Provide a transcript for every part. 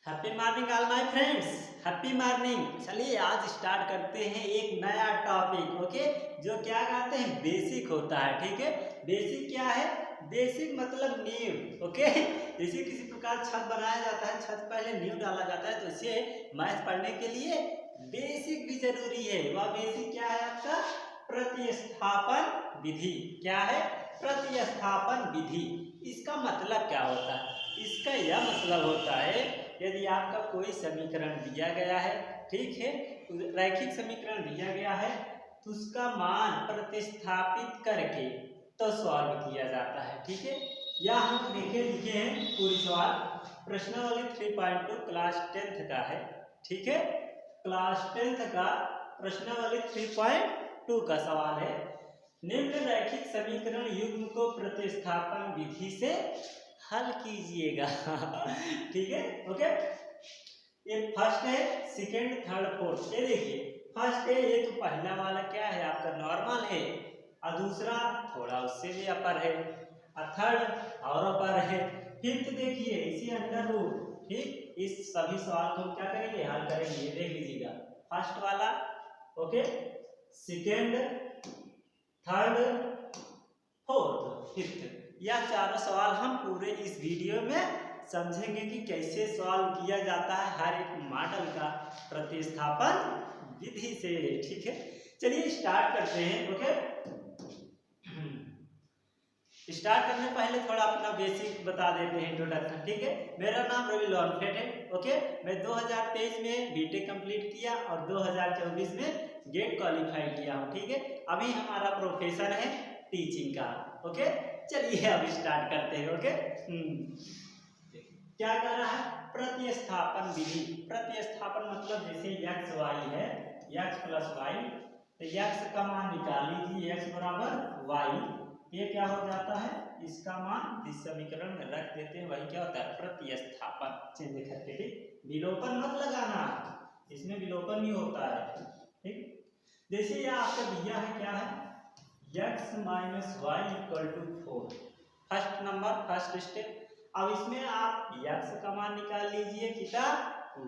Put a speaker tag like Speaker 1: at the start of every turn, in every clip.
Speaker 1: Happy morning all my friends, happy morning. चलिए आज start करते हैं एक नया टॉपिक। ओके, जो क्या कहते हैं बेसिक होता है। ठीक है, बेसिक क्या है? बेसिक मतलब नींव। ओके, जैसे किसी प्रकार छत बनाया जाता है, छत पहले नींव डाला जाता है, तो इसे मैथ पढ़ने के लिए बेसिक भी जरूरी है। वह बेसिक क्या है आपका? प्रतिस्थापन विधि। क्या है? प्रतिस्थापन विधि। इसका मतलब क्या होता है? इसका यह मतलब होता है, यदि आपका कोई समीकरण दिया गया है, ठीक है, रैखिक समीकरण दिया गया है, तो उसका मान प्रतिस्थापित करके तो सॉल्व किया जाता है। ठीक है, यह हम लिखे हैं पूरी सवाल। प्रश्नावली 3.2 क्लास 10th का है। ठीक है, क्लास 10th का प्रश्नावली 3.2 का सवाल है। निम्न रैखिक समीकरण युग्म को प्रतिस्थापन विधि से हल कीजिएगा। ठीक है, ओके। ये फर्स्ट है, सेकंड, थर्ड, फोर्थ। ये देखिए फर्स्ट है, ये तो पहला वाला क्या है आपका? नॉर्मल है, और दूसरा थोड़ा उससे भी अपर है, और थर्ड और अपर है। फिफ्थ देखिए इसी अंडर रूट। ठीक, इस सभी सवाल को क्या करेंगे? हल करेंगे। ये देख लीजिएगा, फर्स्ट वाला, okay, second, third, fourth, fifth, यह चारों सवाल हम पूरे इस वीडियो में समझेंगे कि कैसे सॉल्व किया जाता है हर एक मॉडल का प्रतिस्थापन विधि से। ठीक है, चलिए स्टार्ट करते हैं। ओके, स्टार्ट करने पहले थोड़ा अपना बेसिक बता देते हैं, इंट्रोडक्शन। ठीक है, मेरा नाम रवि लॉन्फेट है। ओके, मैं 2023 में बीटेक कंप्लीट किया और 2024 में गेट क्वालिफाई किया हूँ। ठीक है, अभी हमारा प्रोफेशन है टीचिंग का। ओके, चलिए अब स्टार्ट करते हैं। ओके, क्या कर रहा है? प्रतिस्थापन विधि। प्रतिस्थापन मतलब जैसे x y है, x प्लस वाई, तो x का मान निकाल लीजिए, x बराबर y। ये क्या हो जाता है? इसका मान इस समीकरण में रख देते हैं, वही क्या होता है? प्रतिस्थापन। चेंज करके, ठीक, विलोपन मत लगाना, इसमें विलोपन ही होता है। ठीक, जैसे यह आपका दिया है, क्या है? x minus y equal to 4। First number, first step. अब इसमें आप x का मान निकाल लीजिए, कितना?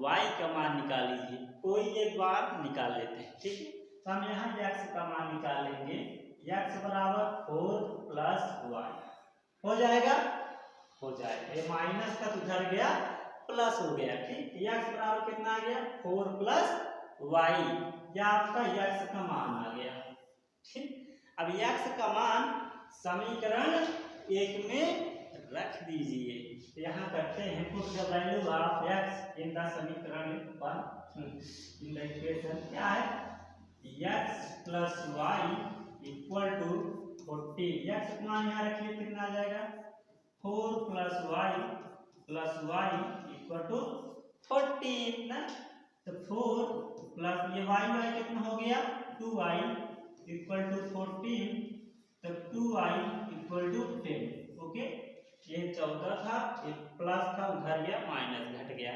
Speaker 1: y का मान निकाल लीजिए, कोई एक बार निकाल लेते हैं। ठीक है, तो हम यहाँ x का मान निकाल लेंगे। x बराबर 4 प्लस वाई हो जाएगा, हो जाएगा। ये माइनस का उधर गया, प्लस हो गया। ठीक, x बराबर कितना आ गया? 4 प्लस वाई, या आपका x का मान आ गया। ठीक, अब x का मान समीकरण 1 में रख दीजिए। यहाँ करते हैं, put the value of x in the समीकरण 1 इन द इक्वेशन। क्या है? x plus y equal to 40। x का मान यहाँ रखिए, कितना आ जाएगा? 4 प्लस वाई इक्वल टू 14 ना। तो 4 प्लस ये वाई कितना हो गया? 2y इक्वल टू 14, तो 2y इक्वल टू 10। ओके, ये 14 था, एक प्लस था, उधर गया माइनस, घट गया।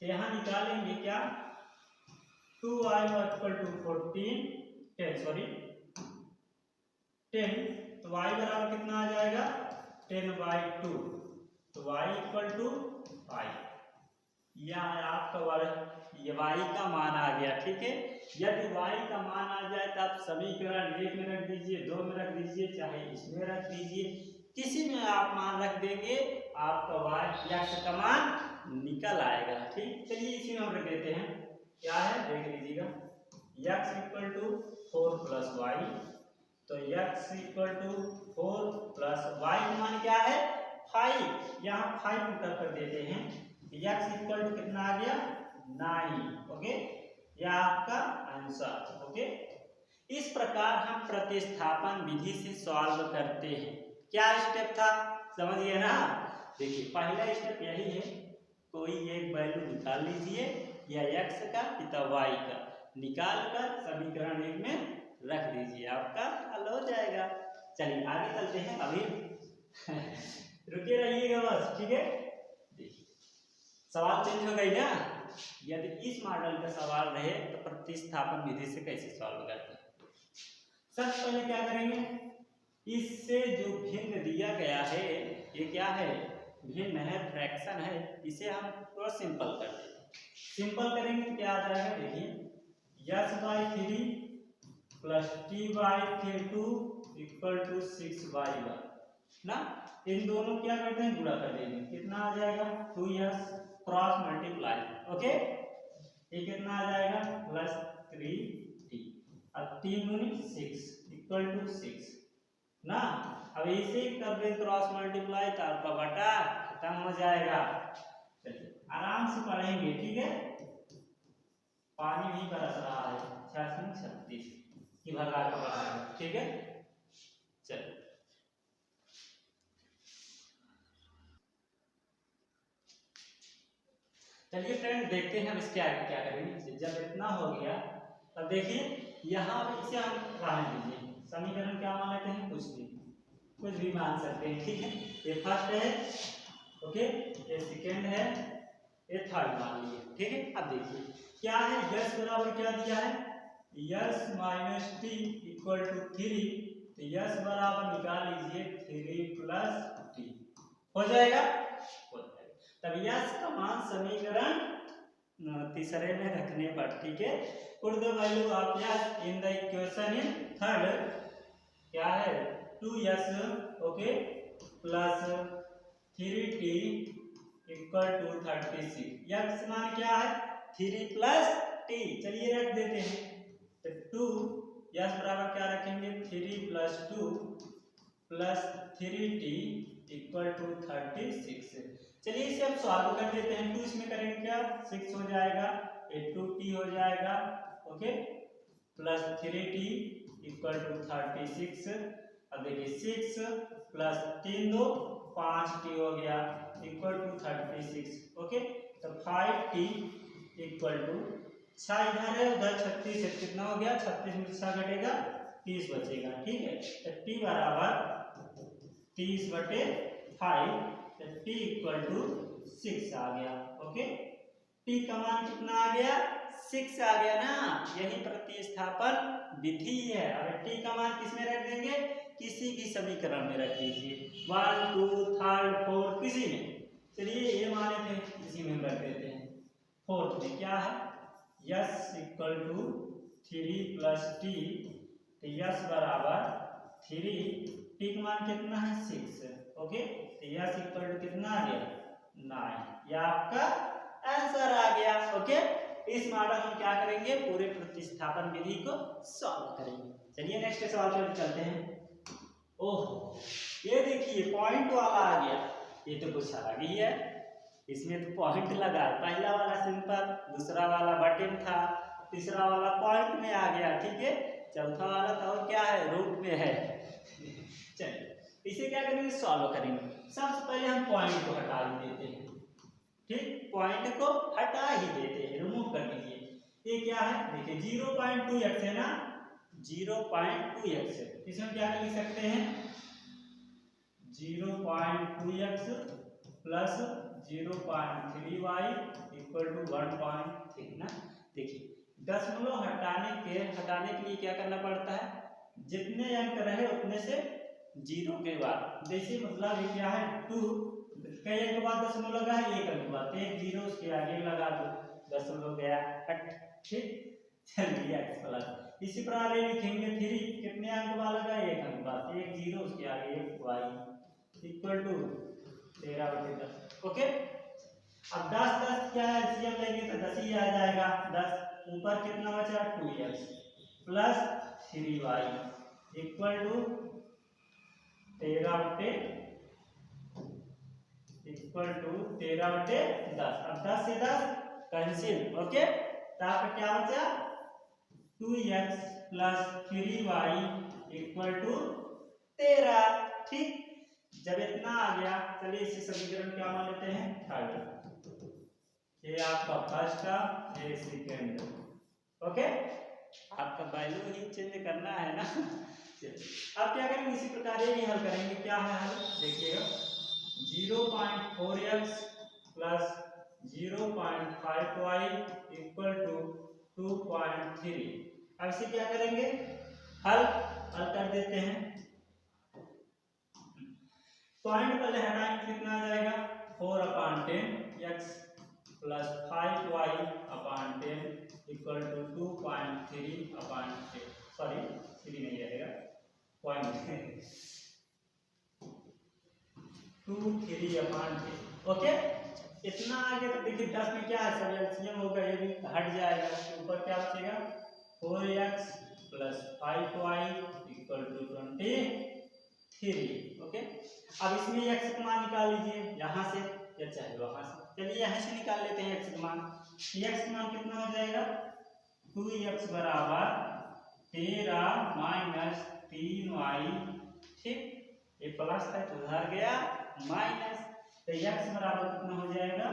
Speaker 1: तो यहाँ निकालेंगे क्या? 2y इक्वल टू 14, 10 सॉरी 10, तो y बराबर कितना आ जाएगा? 10/2, तो y इक्वल टू 5। यह आपका ये y का मान आ गया। ठीक है, यदि y का मान आ जाए तो आप समीकरण 1 में रख दीजिए, 2 में रख दीजिए, चाहे इसमें रख दीजिए, किसी में आप मान रख देंगे, आपका x का मान निकल आएगा। ठीक, चलिए इसी में हम रख देते हैं। क्या है देख लीजिएगा, x equal to 4 plus y, तो x equal to 4 plus y का मान क्या है? 5। यहाँ 5 पुट कर देते हैं, x इक्वल टू कितना आ गया? 9। ओके, यह आपका आंसर। ओके, इस प्रकार हम प्रतिस्थापन विधि से सॉल्व करते हैं। क्या स्टेप था समझिए ना। देखिए पहला स्टेप यही है, कोई एक वैल्यू निकाल लीजिए, या x का या y का, निकाल कर समीकरण 1 में रख दीजिए, आपका हल हो जाएगा। चलिए आगे चलते हैं, अभी रुके रहिएगा बस। ठीक है, देखिए सवाल चेंज हो गई ना। यदि इस मॉडल का सवाल रहे तो प्रतिस्थापन विधि से कैसे सॉल्व करते हैं? सबसे पहले क्या करेंगे, इससे जो भिन्न दिया गया है, ये क्या है? भिन्न है, फ्रैक्शन है, इसे हम और सिंपल कर देंगे। सिंपल करेंगे तो क्या आ जाएगा, देखिए s/3 plus t/2 equal to 6y1 ना। इन दोनों क्या करते हैं, गुणा कर देंगे, कितना आ जाएगा 2s क्रॉस मल्टीप्लाई, ओके। ये कितना आ जाएगा प्लस 3t और 3 दूनी 6 इक्वल टू 6 ना। अब इसे कर दे क्रॉस मल्टीप्लाई तो आपका बटा खत्म हो जाएगा। चलिए आराम से पढ़ेंगे, ठीक है। पानी भी बरस रहा है 36 की भगा कर पढ़ेंगे, ठीक है। चलिए चलिए फ्रेंड देखते हैं हम इसके आगे क्या करेंगे। जब इतना हो गया तब देखिए यहाँ पे इसे हम रहने दीजिए, समीकरण क्या मान लेते हैं, कुछ भी मान सकते हैं, ठीक है। ये फर्स्ट है, ओके, ये सेकेंड है, ये थर्ड मान लीजिए, ठीक है। अब देखिए क्या है, यस बराबर क्या दिया है, s minus t equal to 3, तो यस बराबर निकाल लीजिए 3 प्लस टी, हो जाएगा। तब यस का मान समीकरण तीसरे में रखने पर, ठीक है, put the value of s in the equation in third, क्या है 2s, okay, plus 3t equal to 36। S मान क्या है 3 प्लस t, चलिए रख देते हैं, तो 2 यस बराबर क्या रखेंगे 3 plus 2 plus 3t equal to 36। चलिए इसे अब सॉल्व कर देते हैं। 2 इसमें करेंगे क्या 6 हो जाएगा, ये 2t हो जाएगा, okay, plus 3t equal to 36। अब देखिए 6 प्लस 3 2 5t हो गया इक्वल टू 36, ओके। तो 5t इक्वल टू 6 इधर है उधर 36 है, कितना हो गया 36 में 6 घटेगा 30 बचेगा, ठीक है। तो t बराबर 30/5, t इक्वल टू 6 आ गया, ओके। t का मान कितना आ गया 6 आ गया ना, यही प्रतिस्थापन विधि है। अब t का मान किस में रख देंगे, किसी भी समीकरण में रख दीजिए, 1 2 3 4 किसी में। चलिए ये माने थे इसी में रख देते हैं। फोर्थ में क्या है, s equal to 3 plus t, तो यस बराबर 3, टी का मान कितना है 6, ओके, तो यस इक्वल टू कितना आ गया 9, यह आपका आंसर आ गया, ओके। इस मॉडल में क्या करेंगे, पूरे प्रतिस्थापन विधि को सॉल्व करेंगे। चलिए नेक्स्ट सवाल पर चलते हैं। ओह ये देखिए पॉइंट वाला आ गया, ये तो कुछ अलग ही है, इसमें तो पॉइंट लगा है। पहला वाला सिंपल, दूसरा वाला बटन था, तीसरा वाला पॉइंट में आ गया, ठीक है। चौथा वाला तो और क्या है, रूप में है। चलिए इसे क्या करेंगे, सॉल्व करेंगे। सबसे पहले हम पॉइंट को हटा ही देते हैं, ठीक, पॉइंट को हटा ही देते हैं, रिमूव कर दीजिए। ये क्या है देखिए 0.2x है ना, 0.2x, इसमें क्या लिख सकते हैं 0.2x plus 0.3y equal to 1.3 ना। देखिए दशमलव हटाने के लिए क्या करना पड़ता है, जितने अंक रहे उतने से 0 के बाद, जैसे मतलब ये क्या है 2, कई अंक के बाद दशमलव लगा है, 1 अंक के बाद 1 0 उसके आगे लगा दो, दशमलव गया हट, ठीक। चलिए x प्लस इसी प्रकार लिखेंगे 3, कितने अंक वाला लगा 1 अंक बाद 1 0 उसके आगे 1 y इक्वल टू 13/10, ओके। अब 10 क्या है, एलसीएम लेंगे तो 10 ही आ जाएगा, 10 ऊपर कितना बचा 2x plus 3y equal to 13/10 equal to 13/10। अब 10 से 10 कैंसिल, ओके, तो आपका क्या बचा 2x plus 3y equal to 13, ठीक। जब इतना आ गया चलिए इसे समीकरण क्या मान लेते हैं थर्ड, ये आपका फर्स्ट का, ये सेकंड, ओके। आपका वैल्यू ही चेंज करना है ना। अब क्या करेंगे, इसी प्रकार ये भी हल करेंगे। क्या है हल, देखिएगा 0.4x plus 0.5y equal to 2.3। अब इसे क्या करेंगे, हल कर देते हैं। पॉइंट पहले हटाएंगे, कितना आ जाएगा 4/10 x plus 5y upon 10 equal to 2.3 upon 10, sorry 3 नहीं रहेगा, पॉइंट 2.3 अपान 10। ओके, इतना आगे तो देखिए 10 में क्या है, सब एलसीएम होगा, ये भी हट जाएगा, तो ऊपर क्या बचेगा 4x plus 5y equal to 23। Okay, अब इसमें x का मान निकाल लीजिए यहाँ से या चाहे वहां से, चलिए यहाँ से निकाल लेते हैं x का मान। x का मान कितना हो जाएगा 2x बराबर 13 माइनस 3y, ठीक, ये प्लस है तो उधर गया माइनस, तो x बराबर कितना हो जाएगा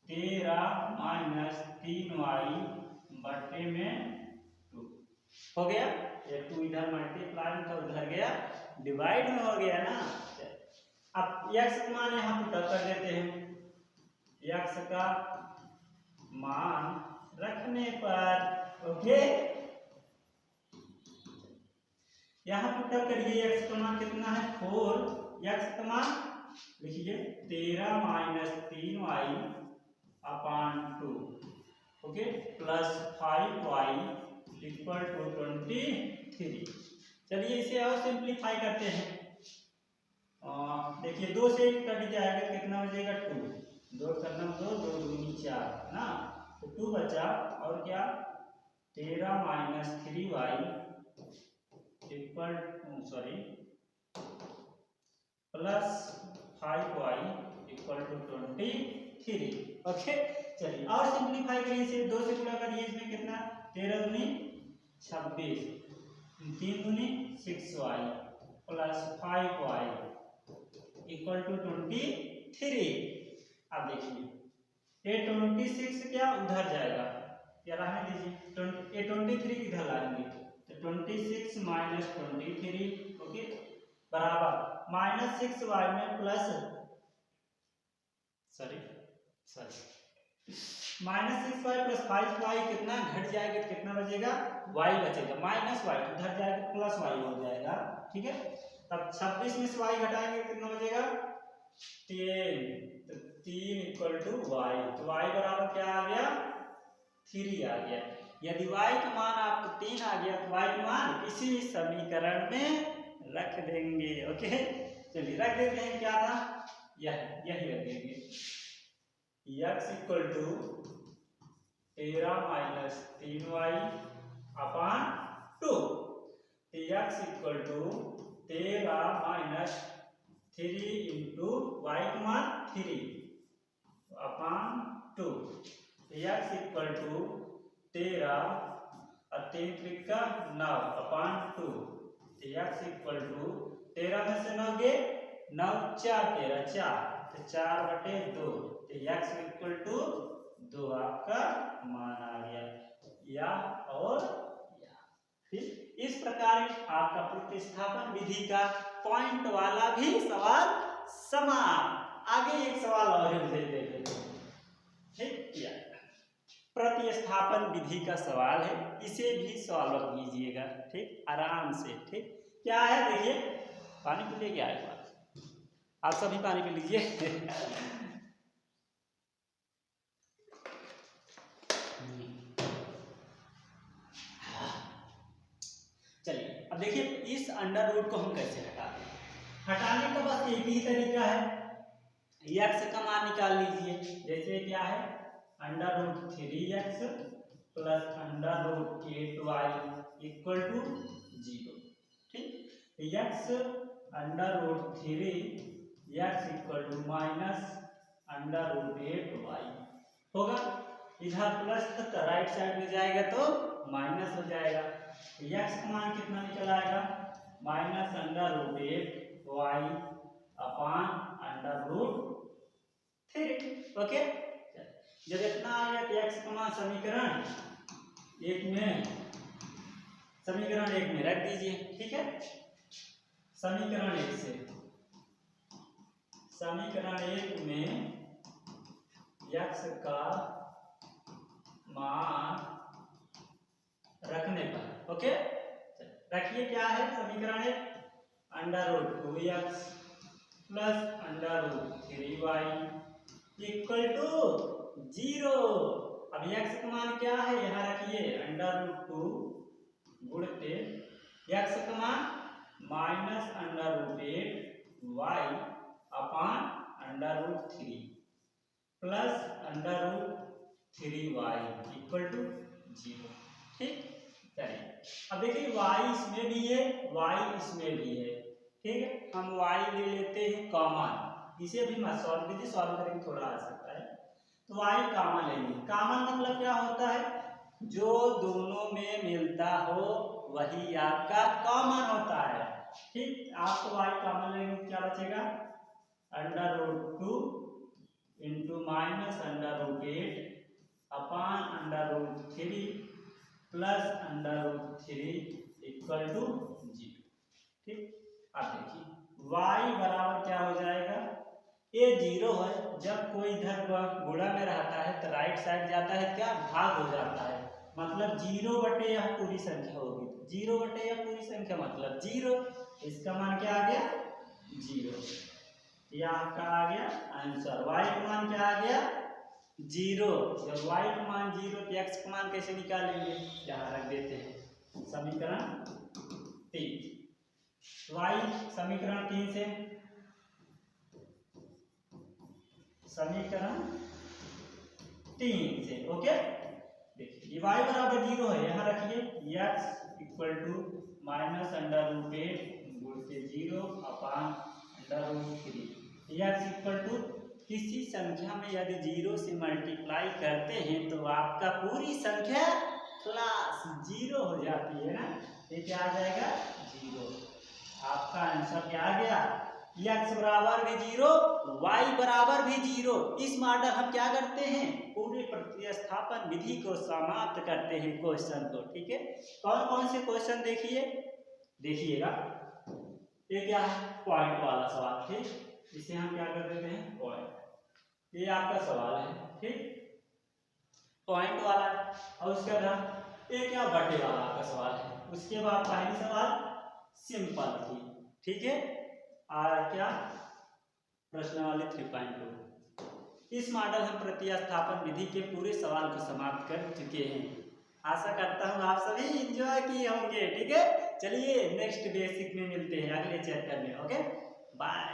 Speaker 1: 13 माइनस 3y बटे में 2 हो गया, ये 2 इधर मल्टीप्लाई में तो उधर गया डिवाइड में हो गया ना। अब x का मान यहाँ पुट कर देते हैं, x का मान रखने पर, ओके, यहाँ पुट करिए, x का मान कितना है 4, x का मान लिखिए 13 minus 3y upon 2, okay, plus 5y equal to 23। चलिए इसे और सिंप्लीफाई करते हैं, देखिए 2 से कट जाएगा, कितना बचेगा 2, 2 करना 2, 2 दूनी 4 ना, तो 2 बचा, और क्या 13 minus 3y equal sorry plus 5y equal to 23। Okay, चलिए और सिंप्लीफाई करिए, इसे 2 से गुणा करिए, इसमें कितना 13 दूनी 26, 3 दूनी 6y plus 5y equal to 23। अब देखिए ये 26 क्या उधर जाएगा, या रहने दीजिए, ये 23 इधर लाएंगे, तो 26 माइनस 23, ओके, बराबर माइनस 6y में plus minus 6y plus 5y कितना घट जाएगा, कितना बचेगा y बचेगा, माइनस y उधर जाएगा प्लस y हो जाएगा, ठीक है। तब 26 में से y घटाएंगे कितना बचेगा 10, तो 3 इक्वल टू y, तो y बराबर क्या आ गया 3 आ गया। यदि y का मान आपको 3 आ गया तो y का मान इसी समीकरण में रख देंगे। ओके, चलिए रख देते हैं, क्या था यही रख देंगे, x equal to 13 minus 3y upon 2, x equal to 13 minus 3 into y का मान 3 अपान 2, x इक्वल टू 13 और 3 का 9 अपान 2, x इक्वल टू 13 में से 9 गए 9 4 13 4, तो 4 बटे 2, तो x इक्वल टू 2 आपका मान आ गया, या और या। फिर इस प्रकार आपका प्रतिस्थापन विधि का पॉइंट वाला भी सवाल समाप्त। आगे एक सवाल और देते हैं, ठीक, या प्रतिस्थापन विधि का सवाल है, इसे भी सॉल्व कीजिएगा, ठीक, आराम से, ठीक। क्या है देखिए, पानी पी लेके आए, आप सभी पानी पी लीजिए। चलिए अब देखिए इस अंडर रूट को हम कैसे हटाते हैं। हटाने का बस एक ही तरीका है, x का मान निकाल लीजिए, जैसे क्या है under root 3x plus under root 8y equal to 0, ठीक। x under root 3x equal to minus under root 8y होगा, इधर प्लस तो राइट साइड में जाएगा तो माइनस हो जाएगा, x का मान कितना निकल आएगा minus under root 8y upon under root 3। Okay, जब इतना आ गया तो x का मान समीकरण एक में रख दीजिए, ठीक है। समीकरण 1 में x का मान रखने पर, ओके, रखिए क्या है समीकरण 1 under root 2x plus under root 3y equal to 0। अब x का मान क्या है, यहाँ रखिए √2 गुणते x का मान -√8y upon √3 plus √3y equal to 0। ठीक, चलिए अब देखिए y इसमें भी है, y इसमें भी है। ठीक है, हम y ले लेते हैं कॉमन, इसे भी मत सॉल्व कीजिए, सॉल्व करेंगे थोड़ा आ सकता है। तो y कॉमन लेंगे। कॉमन मतलब क्या होता है, जो दोनों में मिलता हो वही आपका कॉमन होता है। ठीक, आपको y कॉमन लेंगे क्या बचेगा, √2 into -√8 upon √3 plus √3 equal to 0। ठीक, अब देखिए y बराबर क्या हो जाएगा, ये 0 है, जब कोई इधर गुणा में रहता है तो राइट साइड जाता है क्या, भाग हो जाता है, मतलब 0 बटे यह पूरी संख्या होगी, 0 बटे यह पूरी संख्या मतलब 0, इसका मान क्या आ गया 0। यह आपका आ गया आंसर, y का मान क्या आ गया 0। जब y का मान 0 तो x का मान कैसे निकालेंगे, यहाँ रख देते हैं समीकरण 3। y समीकरण 3 से, समीकरण 3 से ओके। देखिए y बराबर 0 है, यहाँ रखिए x इक्वल टू -√8 गुणित 0 अपान √3। x इक्वल टू किसी संख्या में यदि 0 से मल्टीप्लाई करते हैं तो आपका पूरी संख्या प्लस 0 हो जाती है ना, ये क्या आ जाएगा 0। आपका आंसर क्या आ गया, x बराबर भी 0 y बराबर भी 0। इस मॉडल हम क्या करते हैं, पूरे प्रतिस्थापन विधि को समाप्त करते हैं क्वेश्चन को। ठीक है, कौन कौन से क्वेश्चन देखिएगा, ये क्या है पॉइंट वाला सवाल। ठीक, इसे हम क्या कर देते हैं पॉइंट, ये आपका सवाल है। ठीक, पॉइंट वाला है, और उसके बाद ये क्या बटे वाला आपका सवाल है। उसके बाद पहली सवाल सिंपल थी। ठीक है, और क्या प्रश्नावली 3.2। इस मॉडल हम प्रतिस्थापन विधि के पूरे सवाल को समाप्त कर चुके हैं। आशा करता हूँ आप सभी एंजॉय किए होंगे। ठीक है, चलिए नेक्स्ट बेसिक में मिलते हैं अगले चैप्टर में। Okay, bye.